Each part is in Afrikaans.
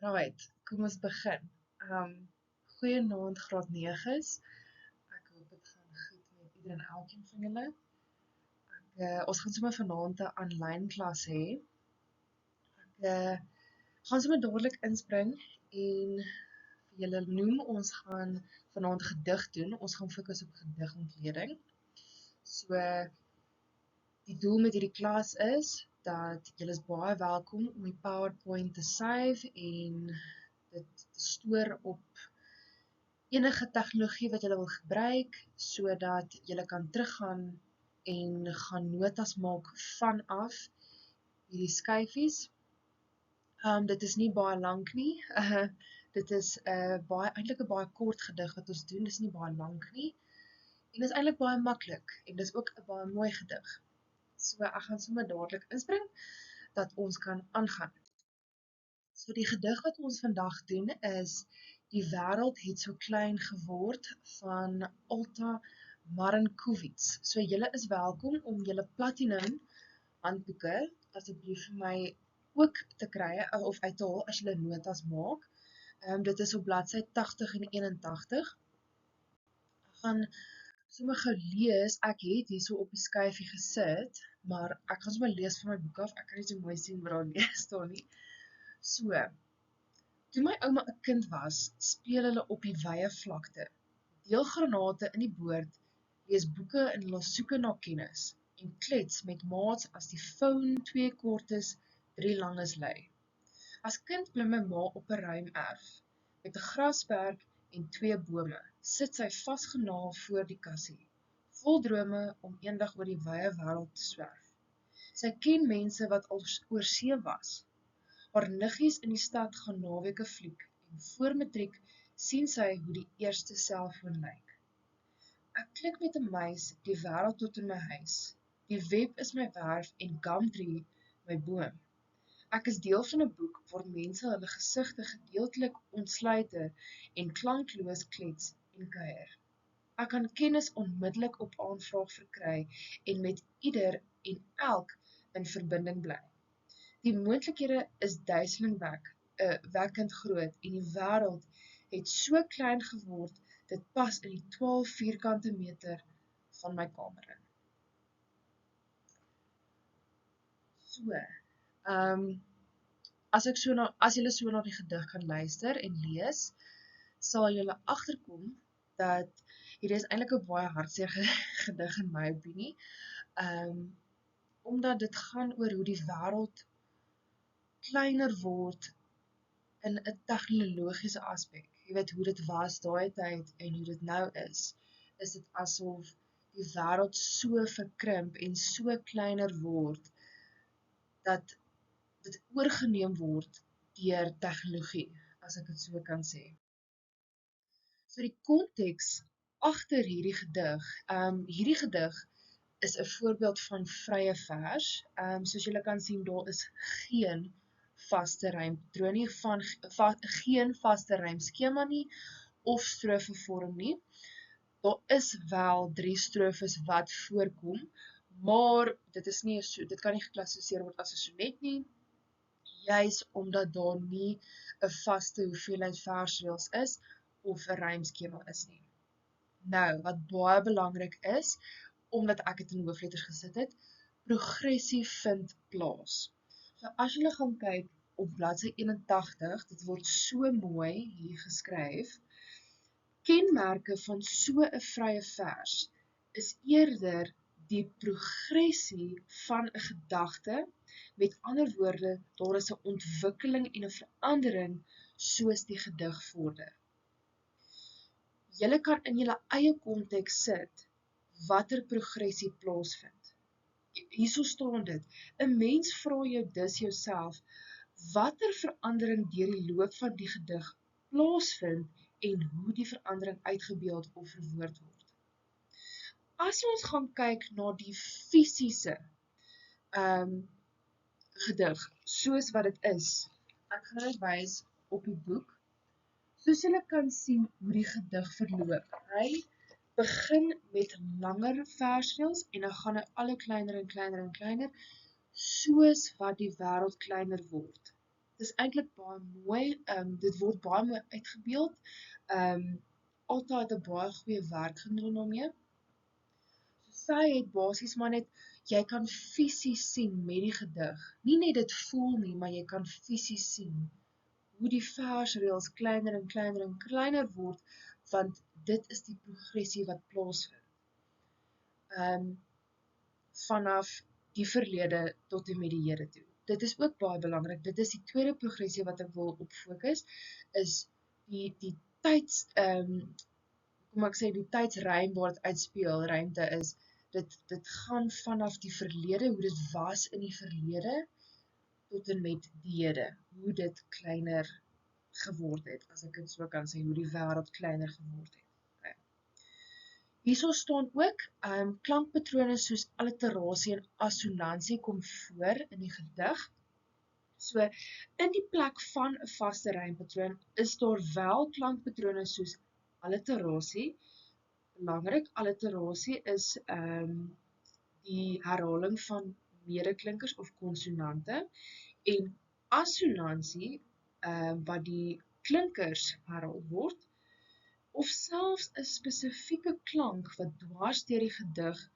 Right, kom ons begin. Goeienaand graad 9's. Ek hoop dit gaan goed met ieder en elkeen van julle. Ons gaan sommer vanaand 'n aanlyn klas hê. Ek gaan sommer dadelik inspring en vir julle noem, ons gaan vanaand gedig doen. Ons gaan fokus op gedigontleding. So, die doel met hierdie klas is dat julle is baie welkom om die PowerPoint te save en dit te stoor op enige tegnologie wat julle wil gebruik, sodat julle kan teruggaan en gaan notas maak vanaf hierdie skyfies. Dit is nie baie lank nie. Dit is eintlik 'n baie kort gedig wat ons doen. Dis nie baie lank nie. En dis eintlik baie maklik en dis ook 'n baie mooi gedig. So ek gaan sommer dadelik inspring dat ons kan aangaan. So die gedig wat ons vandag doen is Die wêreld het so klein geword van Alta Marinkovic. So julle is welkom om julle platinum handboeke asseblief vir my ook te kry of uit te haal as julle notas maak. Dit is op bladsy 80 en 81. Ek gaan sommer gou lees. Ek het hierso op die skyfie gesit, maar ek gaan sommer lees van my boek af. Ek kan nie so mooi sien wat daar lees staan nie. So, toe my ouma 'n kind was, speel hulle op die wye vlakte, deel granate in die boord, lees boeke in hulle soeke na kennis, en klets met maats as die foon 2 kortes, 3 langes lei. As kind bly my ma op 'n ruim erf, met 'n grasperk en 2 bome, sit sy vasgenaal voor die kassie, vol drome om eendag oor die wye wêreld te swerf. Sy ken mense wat al oor see was. Haar niggies in die stad gaan naweke fliek en voor matriek sien sy hoe die eerste selfoon lyk. Ek klik met 'n muis die wêreld tot in my huis. Die web is my werf en Gumtree my boom. Ek is deel van 'n boek waar mense hulle gesigte gedeeltelik ontsluite en klankloos klets en kuier. Ek kan kennis onmiddellik op aanvraag verkry en met ieder en elk in verbinding bly. Die moontlikhede is duiselingwekkend groot en die wêreld het so klein geword, dit pas in die 12 vierkante meter van my kamer in. So, as julle so na die gedig kan luister en lees, sal julle agterkom dat hierdie is eintlik 'n baie hartseer gedig in my opinie, omdat dit gaan oor hoe die wêreld kleiner word in 'n tegnologiese aspek. Jy weet hoe dit was daai tyd en hoe dit nou is dit asof die wêreld so verkrimp en so kleiner word dat dit oorgeneem word deur tegnologie, as ek dit so kan sê. So die konteks agter hierdie gedig is 'n voorbeeld van vrye vers. Soos julle kan sien, daar is geen vaste rympatroon nie, geen vaste rymskema nie of strofevorm nie. Daar is wel 3 strofes wat voorkom, maar dit kan nie geklassifiseer word as 'n sonnet nie, juis omdat daar nie 'n vaste hoeveelheid versreëls is of 'n rymskema is nie. Nou, wat baie belangrik is, omdat ek dit in hoofletters gesit het, progressie vind plaas. So as julle gaan kyk op bladsy 81, dit word so mooi hier geskryf, kenmerke van so 'n vrye vers is eerder die progressie van 'n gedagte, met ander woorde, daar is 'n ontwikkeling en 'n verandering soos die gedig vorder. Julle kan in julle eie konteks sit watter progressie plaasvind. Hierso staan dit, 'n mens vra jou dus jouself, watter verandering deur die loop van die gedig plaasvind en hoe die verandering uitgebeeld of verwoord word. As ons gaan kyk na die fisiese gedig, soos wat dit is, ek gaan dit wys op die boek, soos julle kan sien hoe die gedig verloop. Hy begin met langer versreëls en dan gaan hy al kleiner en kleiner en kleiner, soos wat die wêreld kleiner word. is eintlik baie mooi, dit word baie mooi uitgebeeld, Alta het 'n baie goeie werk gedoen daarmee. So sy het basies maar net, jy kan fisies sien met die gedig, nie net dit voel nie, maar jy kan fisies sien hoe die versreëls kleiner en kleiner en kleiner word, want dit is die progressie wat plaasvind. Vanaf die verlede tot en met die hede toe. Dit is ook baie belangrik, dit is die tweede progressie wat ek wil op fokus, is die tyds, kom ek sê, die tydsruim waar dit uitspeel, ruimte is, dit gaan vanaf die verlede, hoe dit was in die verlede, tot en met die hede, hoe dit kleiner geword het, as ek dit so kan sê, hoe die wêreld kleiner geword het. Okay. Hierso staan ook, klankpatrone soos alliterasie en assonansie kom voor in die gedig. So, in die plek van 'n vaste rympatroon is daar wel klankpatrone soos alliterasie. Belangrik, alliterasie is die herhaling van medeklinkers of konsonante, en assonansie, wat die klinkers herhaal word, of selfs 'n spesifieke klank wat dwars deur die gedig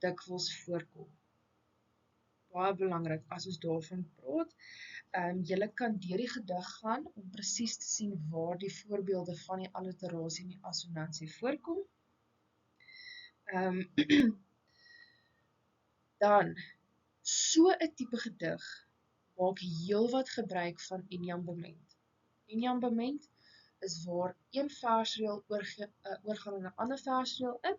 dikwels voorkom. Baie belangrik as ons daarvan praat. Julle kan deur die gedig gaan om presies te sien waar die voorbeelde van die alliterasie en die assonansie voorkom. Dan, so 'n tipe gedig maak heelwat gebruik van enjambement. Enjambement is waar een versreël oorgaan in 'n ander versreël in,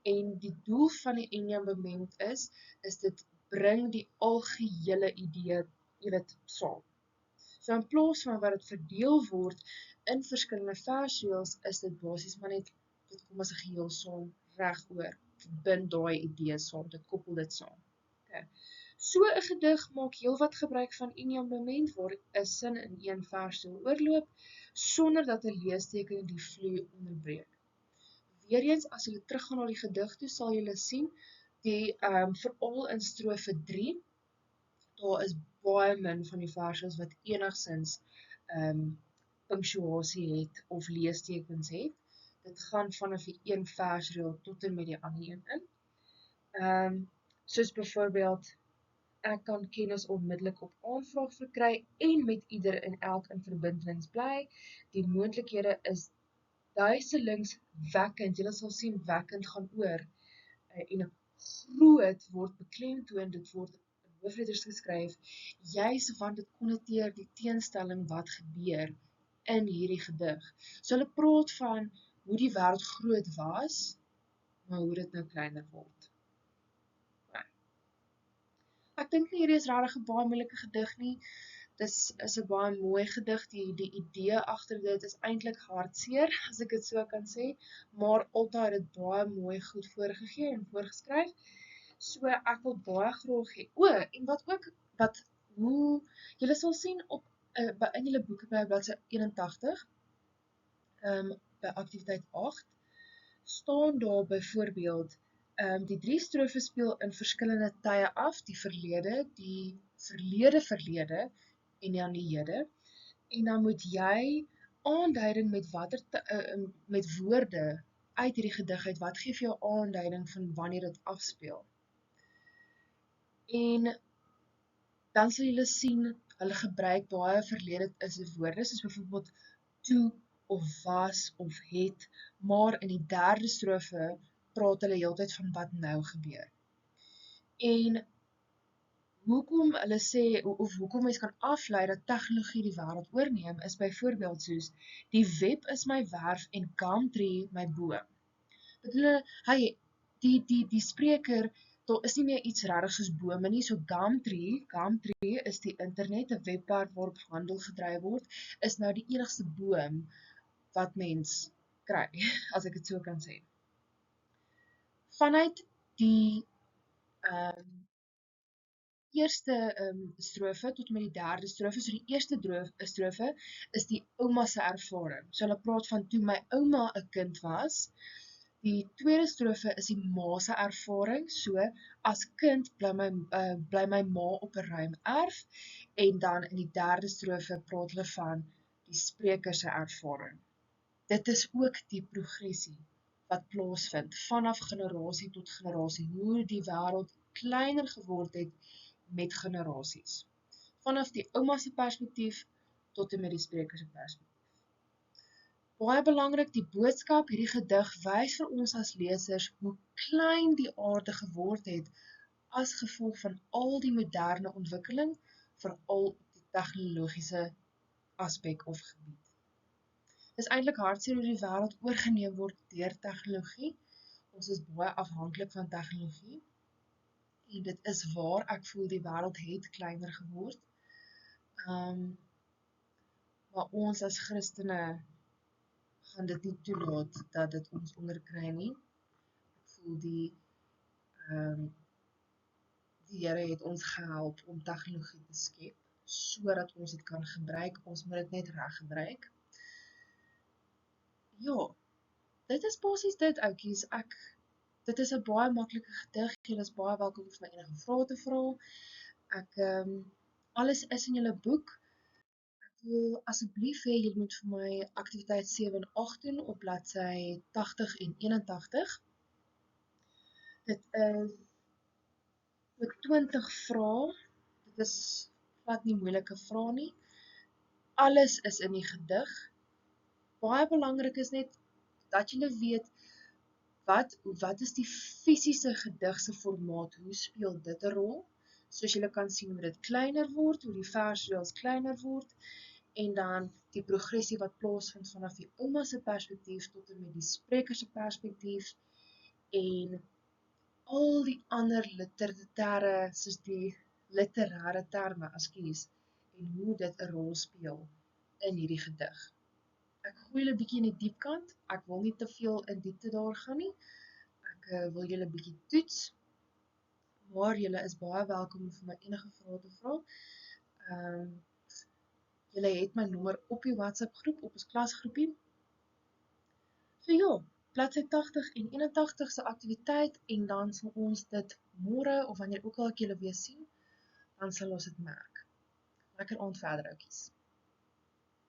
en die doel van die enjambement is dit bring die algehele idee, jy weet, saam. So in plaas van wat dit verdeel word in verskillende versreëls, is dit basies maar net, dit kom as 'n geheel saam, regoor, bind daai idee saam, dit koppel dit saam. Okay. So 'n gedig maak heelwat gebruik van enjambement, waar 'n sin in een versreel oorloop, sonder dat 'n leesteken die vloei onderbreek. Weereens, as julle teruggaan na die gedig toe, sal julle sien, die veral in strofe 3, daar is baie min van die versreëls wat enigsins punctuasie het of leestekens het. Dit gaan vanaf die een versreël tot en met die ander een in. Soos byvoorbeeld, ek kan kennis onmiddellik op aanvraag verkry en met ieder en elk in verbintenis bly. Die moontlikhede is duiselings wekkend. Julle sal sien wekkend gaan oor, en 'n groot word beklemtoon, dit word in hoofletters geskryf, juis want dit konnoteer die teenstelling wat gebeur in hierdie gedig. So hulle praat van hoe die wêreld groot was, maar hoe dit nou kleiner word. Ek dink nie hierdie is regtig 'n baie moeilike gedig nie. Dis is 'n baie mooi gedig. Die idee agter dit is eintlik hartseer, as ek dit so kan sê, maar Alta het dit baie mooi goed voorgegee en voorgeskryf. So ek wil baie graag hê. En hoe julle sal sien op in julle boeke by bladsy 81, by aktiwiteit 8, staan daar byvoorbeeld, die 3 strofes speel in verskillende tye af, die verlede en dan die hede, en dan moet jy aanduiding met woorde uit hierdie gedig uit, wat gee vir jou aanduiding van wanneer dit afspeel. En dan sal julle sien, hulle gebruik baie verlede woorde, soos byvoorbeeld toe, of was, of het, maar in die 3de strofe praat hulle heeltyd van wat nou gebeur. En hoekom hulle sê, of hoekom mens kan aflei dat tegnologie die wêreld oorneem, is byvoorbeeld soos, die web is my werf en Gumtree my boom. Dat hulle, die spreker, daar is nie meer iets regtig soos bome nie, so Gumtree is die internet, 'n webwerf waarop handel gedryf word, is nou die enigste boom wat mens kry, as ek dit so kan sê. Vanuit die eerste strofe tot met die 3de strofe, so die eerste strofe is die ouma se ervaring. So hulle praat van toe my ouma 'n kind was, Die tweede strofe is die ma se ervaring, so as kind bly my ma op 'n ruim erf, en dan in die derde strofe praat hulle van die spreker se ervaring. Dit is ook die progressie wat plaasvind vanaf generasie tot generasie, hoe die wêreld kleiner geword het met generasies. Vanaf die ouma se perspektief tot en met die spreker se perspektief. Baie belangrik, die boodskap, hierdie gedig wys vir ons as lesers hoe klein die aarde geword het as gevolg van al die moderne ontwikkeling, veral op die tegnologiese aspek of gebied. Dis eintlik hartseer hoe die wêreld oorgeneem word deur tegnologie. Ons is baie afhanklik van tegnologie. En dit is waar ek voel die wêreld het kleiner geword. Maar ons as Christene gaan dit nie toelaat dat dit ons onderkry nie. Ek voel die Here het ons gehelp om tegnologie te skep sodat ons dit kan gebruik. Ons moet dit net reg gebruik. Ja, dit is basies dit, ouetjies. Dit is 'n baie maklike gedig. Julle is baie welkom om vir my enige vrae te vra. Alles is in julle boek. Ek wil asseblief hê julle moet vir my aktiwiteit 7 en 8 doen op bladsy 80 en 81. Dit is ook 20 vrae. Dit is glad nie moeilike vrae nie. Alles is in die gedig. Baie belangrik is net dat julle weet wat is die fisiese gedig se formaat, hoe speel dit 'n rol? Soos julle kan sien hoe dit kleiner word, hoe die versreëls kleiner word, en dan die progressie wat plaasvind vanaf die ouma se perspektief tot en met die spreker se perspektief, en al die ander literêre terme, en hoe dit 'n rol speel in hierdie gedig. Ek gooi julle bietjie in die diep kant. Ek wil nie te veel in diepte daar gaan nie. Ek wil julle bietjie toets. Maar julle is baie welkom om vir my enige vrae te vra. Julle het my nommer op die WhatsApp groep, op ons klasgroepie. So ja, bladsy 80 en 81 se aktiwiteit, en dan sal ons dit môre of wanneer ook al ek julle weer sien, dan sal ons dit merk. Lekker aand verder, ouetjies.